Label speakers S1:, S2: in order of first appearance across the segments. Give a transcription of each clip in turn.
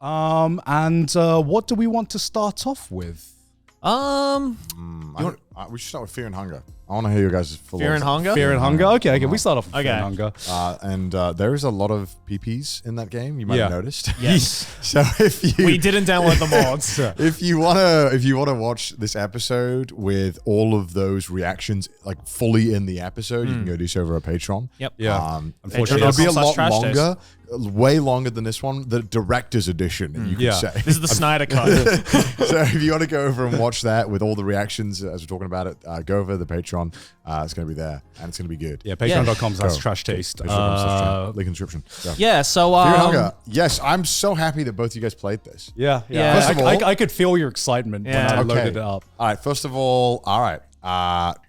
S1: And what do we want to start off with?
S2: We should start with Fear and Hunger. I want to hear you guys' full
S3: Fear and Hunger?
S1: Fear and Hunger? Okay, we start off with Fear and Hunger.
S2: And there is a lot of PPs in that game. You might have noticed.
S3: Yes.
S2: So if you
S3: we didn't download the mods.
S2: if you wanna watch this episode with all of those reactions like fully in the episode, you can go do so over our Patreon.
S3: Yep.
S1: Yeah.
S2: Unfortunately, it'll be a lot
S3: Trash
S2: longer. Way longer than this one, the director's edition, you could say.
S3: This is the Snyder cut.
S2: So if you want to go over and watch that with all the reactions as we're talking about it, go over the Patreon. It's going to be there, and it's going to be good.
S1: Yeah, patreon.com/trash taste.
S2: Link in the description.
S3: Yeah, so...
S2: Fear and Hunger. Yes, I'm so happy that both of you guys played this.
S1: Yeah.
S3: First
S1: of all, I could feel your excitement when I loaded it up.
S2: All right, first of all,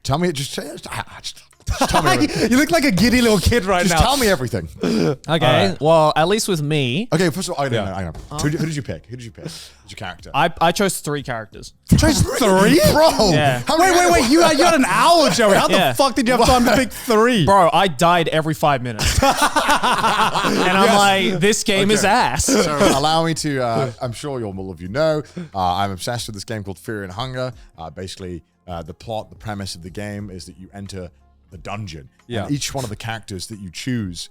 S2: tell me, just tell me everything.
S1: You look like a giddy little kid right now.
S2: Just tell me everything.
S3: Okay, well, at least with me...
S2: Okay, first of all, I know. Who did you pick? Who's your character?
S3: I chose 3 characters.
S1: Chose 3?
S2: Bro!
S3: Yeah.
S1: Wait. You had an hour, Joey. How the fuck did you have time to pick 3?
S3: Bro, I died every 5 minutes. And I'm like, this game is ass.
S2: So allow me to, I'm sure all of you know, I'm obsessed with this game called Fear and Hunger. Basically, the premise of the game is that you enter the dungeon.
S1: Yeah.
S2: And each one of the characters that you choose,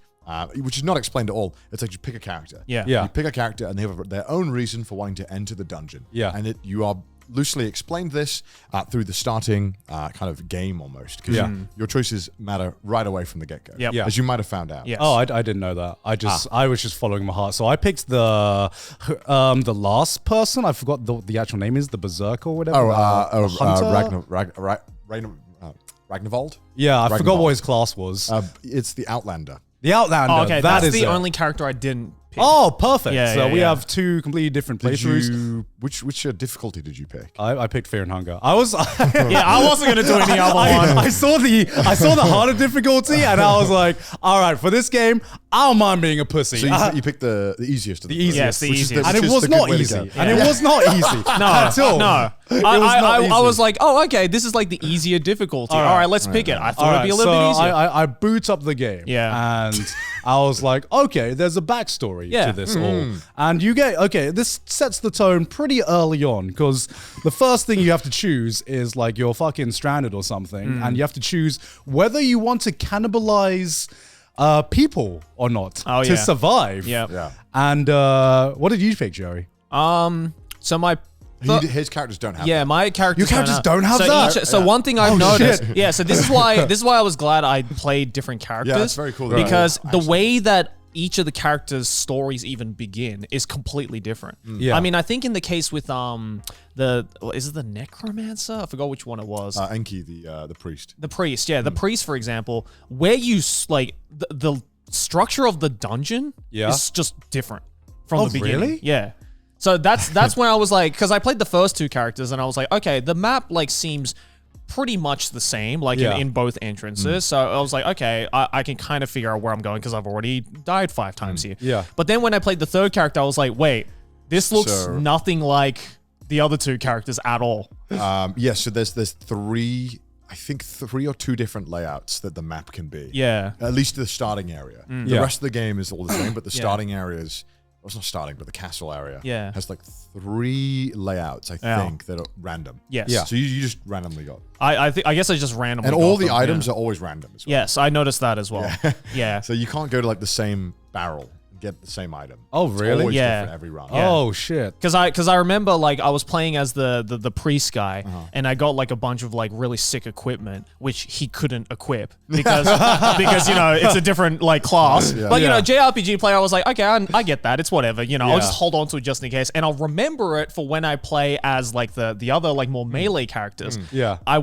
S2: which is not explained at all, it's like you pick a character.
S3: Yeah.
S2: You pick a character and they have their own reason for wanting to enter the dungeon.
S1: Yeah.
S2: And you are loosely explained this through the starting kind of game almost. Because your choices matter right away from the get-go.
S3: Yep. Yeah.
S2: As you might have found out.
S3: Yes.
S1: Oh, I didn't know that. I was just following my heart. So I picked the last person. I forgot the actual name is, the Berserker or whatever.
S2: Hunter? Ragnavold?
S1: Yeah, I forgot what his class was.
S2: It's the Outlander.
S1: The Outlander.
S3: Oh, okay,
S1: that
S3: that's
S1: is
S3: the
S1: it.
S3: only character I didn't pick.
S1: Oh, perfect.
S3: Yeah,
S1: so
S3: yeah,
S1: we
S3: yeah.
S1: have 2 completely different playthroughs.
S2: Which difficulty did you pick?
S1: I picked Fear and Hunger. I was
S3: Yeah, I wasn't gonna do any other one.
S1: I saw the harder difficulty and I was like, all right, for this game, I don't mind being a pussy.
S2: So you picked the easiest of the
S1: easiest.
S3: Yes, the easiest.
S1: And it was not easy. And it was not easy at all.
S3: No. I was like, oh, okay, this is like the easier difficulty. All right, let's pick it. I thought it'd be a little bit easier.
S1: I boot up the game.
S3: Yeah.
S1: And I was like, okay, there's a backstory to this all. And this sets the tone pretty early on because the first thing you have to choose is like you're fucking stranded or something. And you have to choose whether you want to cannibalize people or not to survive.
S3: Yeah.
S1: And what did you pick, Joey?
S3: So my...
S2: His characters don't have that.
S3: My characters.
S1: Your characters don't have that?
S3: So one thing I've noticed, so this is why I was glad I played different characters.
S2: Yeah, that's very cool.
S3: Because the way that each of the characters' stories even begin is completely different.
S1: Yeah.
S3: I mean, I think in the case with is it the Necromancer? I forgot which one it was.
S2: Enki, the priest.
S3: The priest, yeah, the priest, for example, where you like the structure of the dungeon is just different from the beginning.
S1: Really?
S3: Yeah. So that's when I was like, because I played the first 2 characters and I was like, okay, the map like seems pretty much the same, like in both entrances. So I was like, okay, I can kind of figure out where I'm going because I've already died 5 times here.
S1: Yeah.
S3: But then when I played the 3rd character, I was like, wait, this looks nothing like the other 2 characters at all.
S2: So there's 3. I think 3 or 2 different layouts that the map can be.
S3: Yeah.
S2: At least the starting area. The rest of the game is all the same, but the starting areas. Well, it's not starting, but the castle area has like 3 layouts, I think, that are random.
S3: Yes. Yeah.
S2: So you just randomly got.
S3: I guess I just randomly
S2: And
S3: got
S2: all the
S3: them,
S2: items are always random as well.
S3: Yes, I noticed that as well. Yeah.
S2: So you can't go to like the same barrel and get the same item.
S1: Oh,
S2: It's
S1: really?
S2: always
S3: Yeah.
S2: different every run.
S3: Yeah.
S1: Oh, shit.
S3: Because I remember like I was playing as the priest guy and I got like a bunch of like really sick equipment which he couldn't equip because it's a different like class. But JRPG player, I was like, okay, I get that. It's whatever. I'll just hold on to it just in case, and I'll remember it for when I play as like the other like more melee characters.
S1: Yeah.
S3: I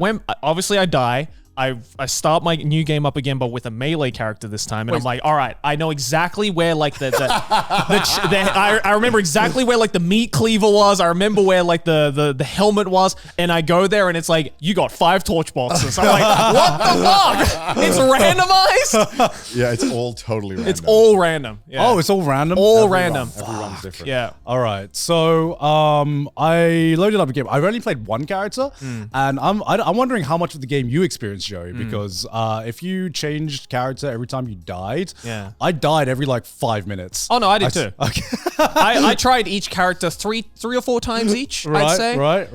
S3: die. I start my new game up again, but with a melee character this time, and I'm like, all right, I know exactly where like I remember exactly where like the meat cleaver was. I remember where like the helmet was, and I go there, and it's like you got 5 torch boxes. I'm like, what the fuck? It's randomized.
S2: Yeah, it's all totally random.
S3: It's all random. Yeah.
S1: Oh, it's all random?
S3: all random.
S2: Every run's different.
S3: Yeah.
S1: All right. So I loaded up a game. I've only played 1 character, and I'm wondering how much of the game you experienced, Joey, because if you changed character every time you died,
S3: Yeah.
S1: I died every like 5 minutes.
S3: Oh no, I did too.
S1: Okay.
S3: I tried each character three or four times each, I'd say.
S1: Right.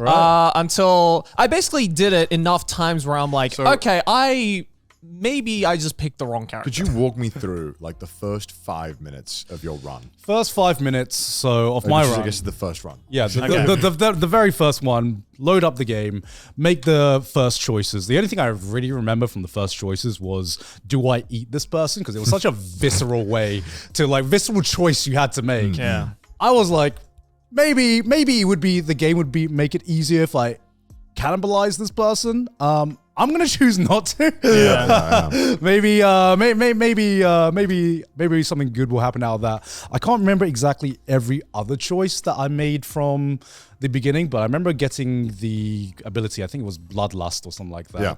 S3: Until I basically did it enough times where I'm like, okay, maybe I just picked the wrong character.
S2: Could you walk me through like the first 5 minutes of your run?
S1: First 5 minutes of my run.
S2: I guess the first run.
S1: Yeah, the very first one, load up the game, make the first choices. The only thing I really remember from the first choices was, do I eat this person? Because it was such a visceral visceral choice you had to make.
S3: Yeah.
S1: I was like, maybe the game would make it easier if I cannibalize this person. I'm gonna choose not to.
S3: Yeah.
S1: Maybe something good will happen out of that. I can't remember exactly every other choice that I made from the beginning, but I remember getting the ability. I think it was Bloodlust or something like that.
S2: Yeah.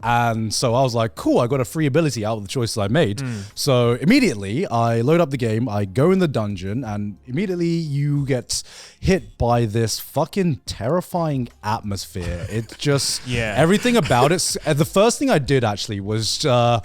S1: And so I was like, cool, I got a free ability out of the choices I made. So immediately I load up the game, I go in the dungeon, and immediately you get hit by this fucking terrifying atmosphere. It just, everything about it. The first thing I did actually was try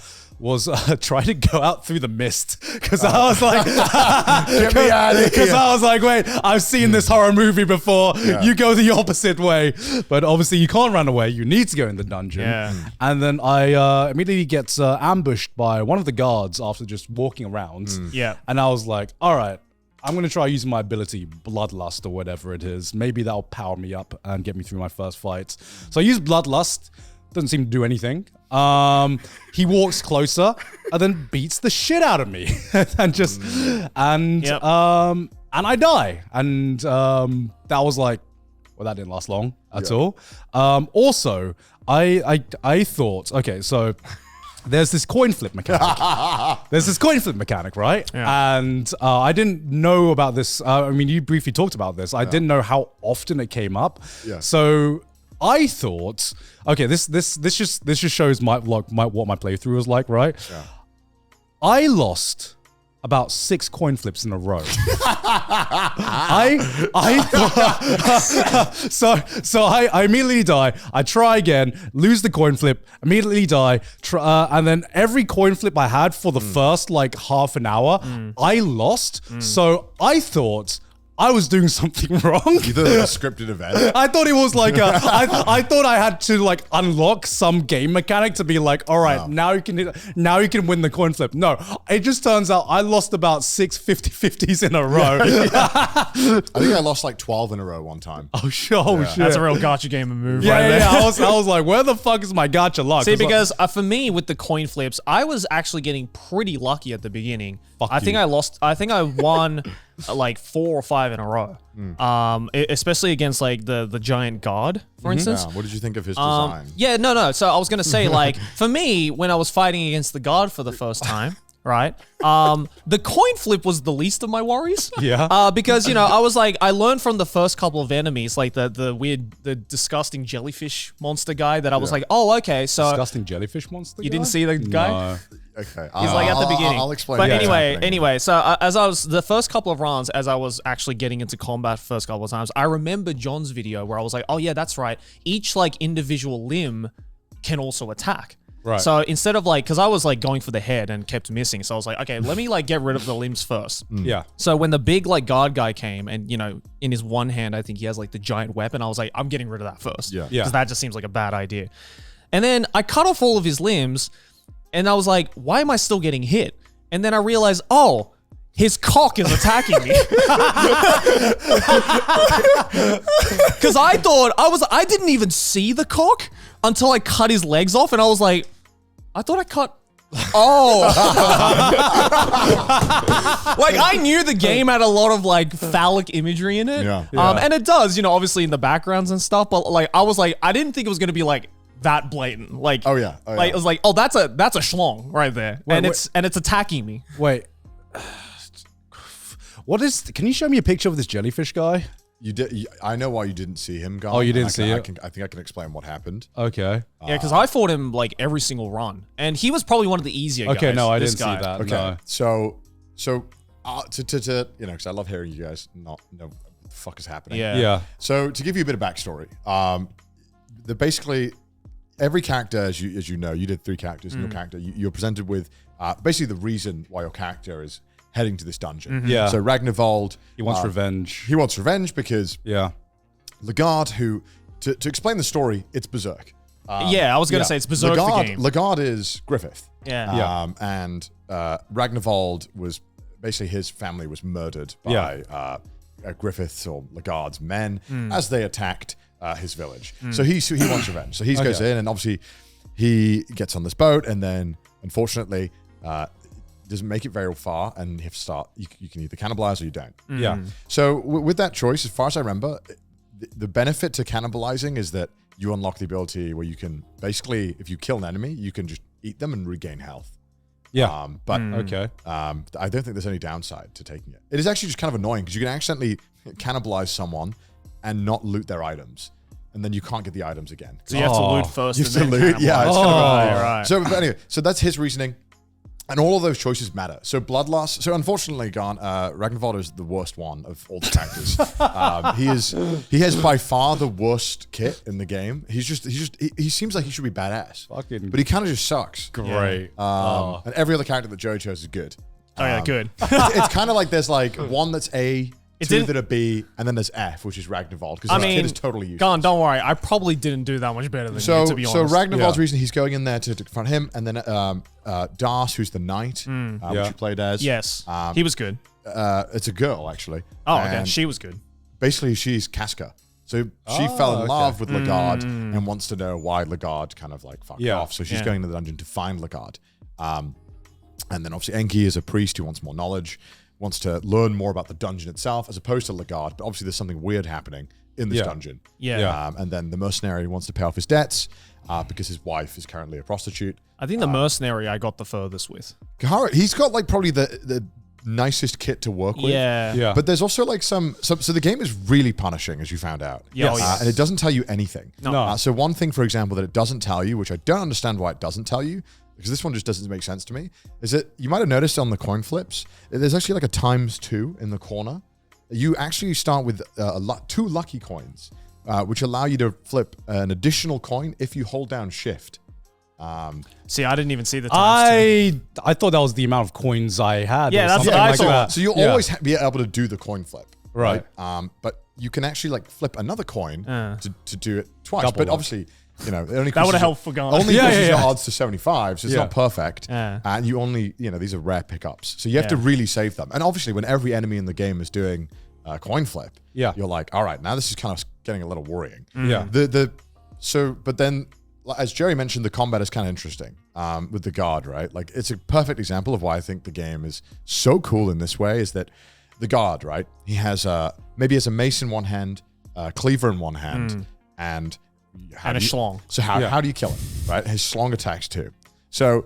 S1: to go out through the mist, because I was like,
S2: get me out of here.
S1: Because I was like, wait, I've seen this horror movie before.
S2: Yeah.
S1: You go the opposite way, but obviously you can't run away. You need to go in the dungeon.
S3: Yeah.
S1: And then I immediately get ambushed by one of the guards after just walking around.
S3: Yeah.
S1: And I was like, all right, I'm going to try using my ability, Bloodlust or whatever it is. Maybe that'll power me up and get me through my first fight. So I used Bloodlust. Doesn't seem to do anything. He walks closer and then beats the shit out of me, and I die. And that was like, well, that didn't last long at all. Also, I thought, okay, so there's this coin flip mechanic. Right?
S3: Yeah.
S1: And I didn't know about this. I mean, you briefly talked about this. I didn't know how often it came up.
S2: Yeah.
S1: So I thought, okay, this just shows what my playthrough was like, right?
S2: Yeah.
S1: I lost about 6 coin flips in a row. I immediately die. I try again, lose the coin flip, immediately die, and then every coin flip I had for the first like half an hour, I lost. So I thought I was doing something wrong.
S2: You thought it was a scripted event?
S1: I thought it was like I thought I had to like unlock some game mechanic to be like, all right, now you can win the coin flip. No, it just turns out I lost about 6 50-50s in a row.
S2: I think I lost like 12 in a row one time.
S1: Oh shit.
S3: That's a real gacha gamer move.
S1: Yeah. I was like, where the fuck is my gacha luck?
S3: See, because for me with the coin flips, I was actually getting pretty lucky at the beginning. I think I won like 4 or 5 in a row. Especially against like the giant god, for instance.
S2: Yeah. What did you think of his design?
S3: No. So I was gonna say, like, for me, when I was fighting against the god for the first time, right? The coin flip was the least of my worries.
S1: Yeah.
S3: Because, I was like, I learned from the first couple of enemies, like the disgusting jellyfish monster guy, that I was like, oh, okay, so
S1: disgusting jellyfish monster.
S3: You didn't see the guy?
S1: No.
S2: Okay.
S3: He's like at the beginning.
S2: I'll explain.
S3: But anyway, so as I was, the first couple of rounds, as I was actually getting into combat first couple of times, I remember John's video where I was like, oh yeah, that's right. Each like individual limb can also attack.
S1: Right.
S3: So instead of like, because I was like going for the head and kept missing, so I was like, okay, let me like get rid of the limbs first.
S1: Yeah.
S3: So when the big like guard guy came, and in his one hand, I think he has like the giant weapon, I was like, I'm getting rid of that first.
S2: Yeah.
S3: Because that just seems like a bad idea. And then I cut off all of his limbs, and I was like, why am I still getting hit? And then I realized, oh, his cock is attacking me. Because I didn't even see the cock until I cut his legs off, and I was like, I thought I cut. Oh. Like, I knew the game had a lot of like phallic imagery in it.
S2: Yeah.
S3: And it does, obviously in the backgrounds and stuff, but like I was like, I didn't think it was gonna be like that blatant. Like,
S2: Oh yeah.
S3: like, it was like, oh, that's a schlong right there. And it's attacking me.
S1: Wait. Can you show me a picture of this jellyfish guy?
S2: You did. I know why you didn't see him, guy.
S1: Oh, you didn't see it?
S2: I think I can explain what happened.
S1: Okay.
S3: Yeah, because I fought him like every single run, and he was probably one of the easier guys.
S1: Okay, no, I
S3: this
S1: didn't
S3: guy.
S1: see that.
S2: Okay.
S1: No.
S2: So because I love hearing you guys not know what the fuck is happening.
S3: Yeah.
S1: Yeah.
S2: So to give you a bit of backstory, basically every character, as you know, you did 3 characters in your character. You're presented with basically the reason why your character is heading to this dungeon.
S1: Yeah.
S2: So Ragnarvold,
S1: He wants revenge.
S2: He wants revenge because
S1: Yeah.
S2: Legard, who to explain the story, it's Berserk.
S3: Yeah, I was going to say it's Berserk the game.
S2: Legard is Griffith.
S3: Yeah.
S2: And Ragnarvold was basically his family was murdered by Griffith's or Legard's men as they attacked his village. So he wants revenge. So he goes in, and obviously he gets on this boat, and then unfortunately doesn't make it very far, and you have to start. You can either cannibalize or you don't.
S1: Yeah.
S2: So with that choice, as far as I remember, the benefit to cannibalizing is that you unlock the ability where you can basically, if you kill an enemy, you can just eat them and regain health.
S1: Yeah.
S2: But
S1: Okay.
S2: I don't think there's any downside to taking it. It is actually just kind of annoying because you can accidentally cannibalize someone and not loot their items, and then you can't get the items again.
S3: So you have to loot first.
S2: You have to loot. Yeah. It's
S3: kind of right.
S2: So but anyway, so that's his reasoning. And all of those choices matter. So Bloodlust. So unfortunately, Ragnarvold is the worst one of all the characters. He has by far the worst kit in the game. He seems like he should be badass, but he kind of just sucks.
S1: Great.
S2: And every other character that Joe chose is good.
S3: Oh yeah, good.
S2: It's kind of like there's like one that's A, two that are B, and then there's F, which is Ragnarvold, because his kid is totally useless.
S3: Gon, don't worry. I probably didn't do that much better than you, to be honest.
S2: So Ragnarvold's reason he's going in there to confront him, and then Das, who's the knight, which you played as.
S3: Yes, he was good.
S2: It's a girl, actually.
S3: Oh, okay. She was good.
S2: Basically, she's Casca. So she fell in love with Legard and wants to know why Legard kind of like fucked off. So she's going to the dungeon to find Legard. And then obviously Enki is a priest who wants more knowledge, wants to learn more about the dungeon itself as opposed to Legard. But obviously there's something weird happening in this dungeon. And then the mercenary wants to pay off his debts because his wife is currently a prostitute.
S3: I think the mercenary I got the furthest with.
S2: He's got like probably the nicest kit to work with.
S3: Yeah.
S2: But there's also like so the game is really punishing, as you found out.
S3: Yes.
S2: And it doesn't tell you anything.
S3: No.
S2: So one thing, for example, that it doesn't tell you, which I don't understand why it doesn't tell you, because this one just doesn't make sense to me, is that you might have noticed on the coin flips, there's actually like a ×2 in the corner. You actually start with 2 lucky coins, which allow you to flip an additional coin if you hold down shift.
S3: See, I didn't even see the ×2.
S1: I thought that was the amount of coins I had.
S3: Yeah,
S1: or
S3: that's
S1: something
S3: what I
S1: like
S3: thought.
S1: that.
S2: So you'll always be able to do the coin flip.
S1: Right.
S2: But you can actually like flip another coin to do it twice.
S1: Double
S2: but
S1: luck.
S2: obviously, it only
S3: That would have helped for Gon.
S2: Only increases your odds to 75, so it's not perfect.
S3: Yeah.
S2: And you only, these are rare pickups. So you have to really save them. And obviously, when every enemy in the game is doing a coin flip, you're like, all right, now this is kind of getting a little worrying.
S1: Yeah.
S2: But then, as Jerry mentioned, the combat is kind of interesting with the guard, right? Like, it's a perfect example of why I think the game is so cool in this way, is that the guard, right? He has maybe has a mace in one hand, a cleaver in one hand, and
S3: a schlong.
S2: So how do you kill him, right? His schlong attacks too. So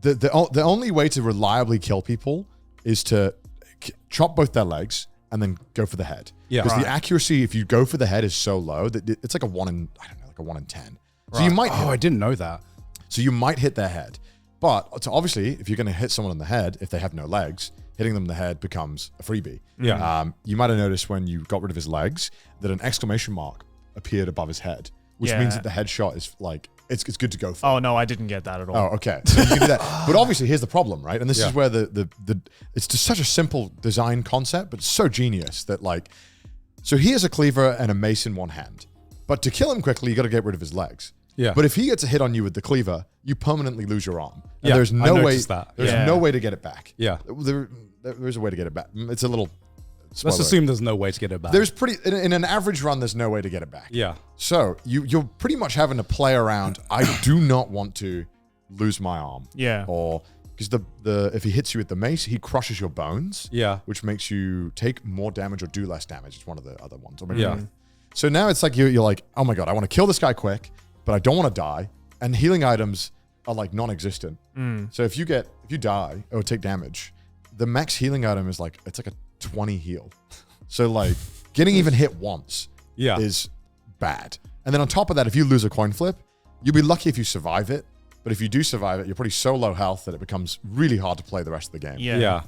S2: the only way to reliably kill people is to chop both their legs and then go for the head.
S1: Yeah.
S2: Because the accuracy, if you go for the head, is so low that it's like a 1 in 10. So you might hit
S1: I didn't know that.
S2: So you might hit their head. But so obviously, if you're going to hit someone in the head, if they have no legs, hitting them in the head becomes a freebie.
S1: Yeah.
S2: You might have noticed when you got rid of his legs that an exclamation mark appeared above his head, which means that the headshot is like, it's good to go for.
S3: Oh, no, I didn't get that at all.
S2: Oh, okay. So you can do that. But obviously, here's the problem, right? And this is where the it's just such a simple design concept, but it's so genius that like, so he has a cleaver and a mace in one hand. But to kill him quickly, you got to get rid of his legs.
S1: Yeah.
S2: But if he gets a hit on you with the cleaver, you permanently lose your arm. And
S1: Yeah,
S2: there's
S1: I
S2: no way.
S1: noticed that.
S2: There's no way to get it back.
S1: Yeah.
S2: There's a way to get it back. It's a little.
S1: Let's assume there's no way to get it back.
S2: There's in an average run, there's no way to get it back.
S1: Yeah.
S2: So you're pretty much having to play around. I do not want to lose my arm.
S3: Yeah.
S2: Or because if he hits you with the mace, he crushes your bones.
S1: Yeah.
S2: Which makes you take more damage or do less damage. It's one of the other ones. Or maybe
S1: Yeah.
S2: both. So now it's like you're like, oh my god, I want to kill this guy quick, but I don't want to die. And healing items are like non-existent. So if you die or take damage, the max healing item is like, it's like a 20 heal. So like getting even hit once is bad. And then on top of that, if you lose a coin flip, you'll be lucky if you survive it. But if you do survive it, you're pretty so low health that it becomes really hard to play the rest of the game.
S3: Yeah.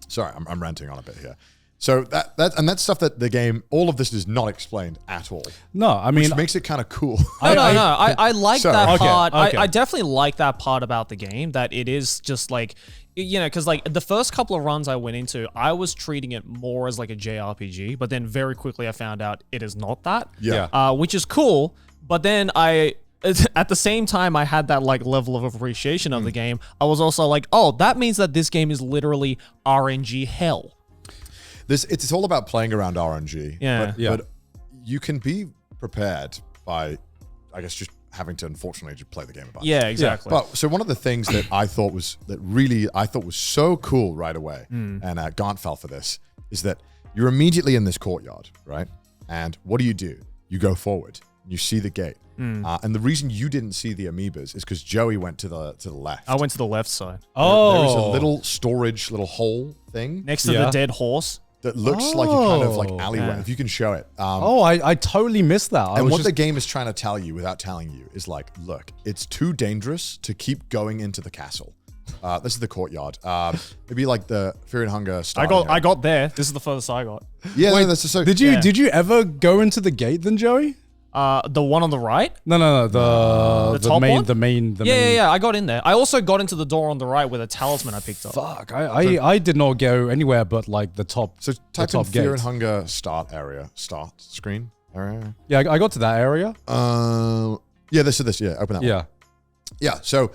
S2: Sorry, I'm ranting on a bit here. So that's stuff that the game, all of this is not explained at all.
S1: No, I mean,
S2: which makes it kind of cool.
S3: No, I like that part.
S1: Okay.
S3: I definitely like that part about the game, that it is just like, because like the first couple of runs I went into, I was treating it more as like a JRPG, but then very quickly I found out it is not that.
S2: Yeah.
S3: Which is cool. But then at the same time I had that like level of appreciation of the game, I was also like, oh, that means that this game is literally RNG hell.
S2: It's all about playing around RNG.
S3: Yeah.
S2: But you can be prepared by, I guess, just having to unfortunately just play the game about.
S3: Yeah, exactly.
S2: But so one of the things that I thought was so cool right away, and Gaunt fell for this, is that you're immediately in this courtyard, right? And what do? You go forward. You see the gate. And the reason you didn't see the amoebas is because Joey went to the left.
S3: I went to the left side.
S1: oh,
S2: There's a little storage, little hole thing
S3: Next to the dead horse.
S2: that looks like a kind of like alleyway. If you can show it.
S1: I totally missed that.
S2: And what the game is trying to tell you without telling you is like, look, it's too dangerous to keep going into the castle. This is the courtyard. Maybe like the Fear and Hunger style.
S3: I got there. This is the furthest I got.
S2: Yeah, no, that's so.
S1: Did you ever go into the gate then, Joey?
S3: The one on the right?
S1: No. The
S3: top
S1: main,
S3: one?
S1: the main.
S3: Yeah. I got in there. I also got into the door on the right with a talisman I picked up.
S1: Fuck, I did not go anywhere but like the top.
S2: So
S1: the
S2: type in
S1: top
S2: Fear
S1: gate.
S2: and Hunger start screen area.
S1: Yeah, I got to that area.
S2: Yeah, this. Yeah, open that one.
S1: Yeah.
S2: Yeah. So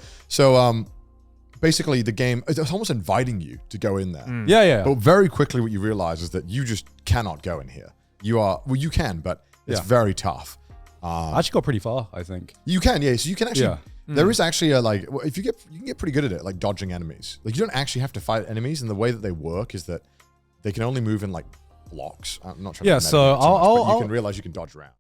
S2: basically the game, it's almost inviting you to go in there.
S1: Yeah.
S2: But very quickly what you realize is that you just cannot go in here. You can, but it's very tough.
S1: I actually got pretty far, I think.
S2: You can, yeah. So you can actually,
S1: Yeah.
S2: there is actually a like, if you can get pretty good at it, like dodging enemies. Like you don't actually have to fight enemies, and the way that they work is that they can only move in like blocks. I'm not trying to
S1: Yeah, so
S2: but you
S1: I'll
S2: can realize you can dodge around.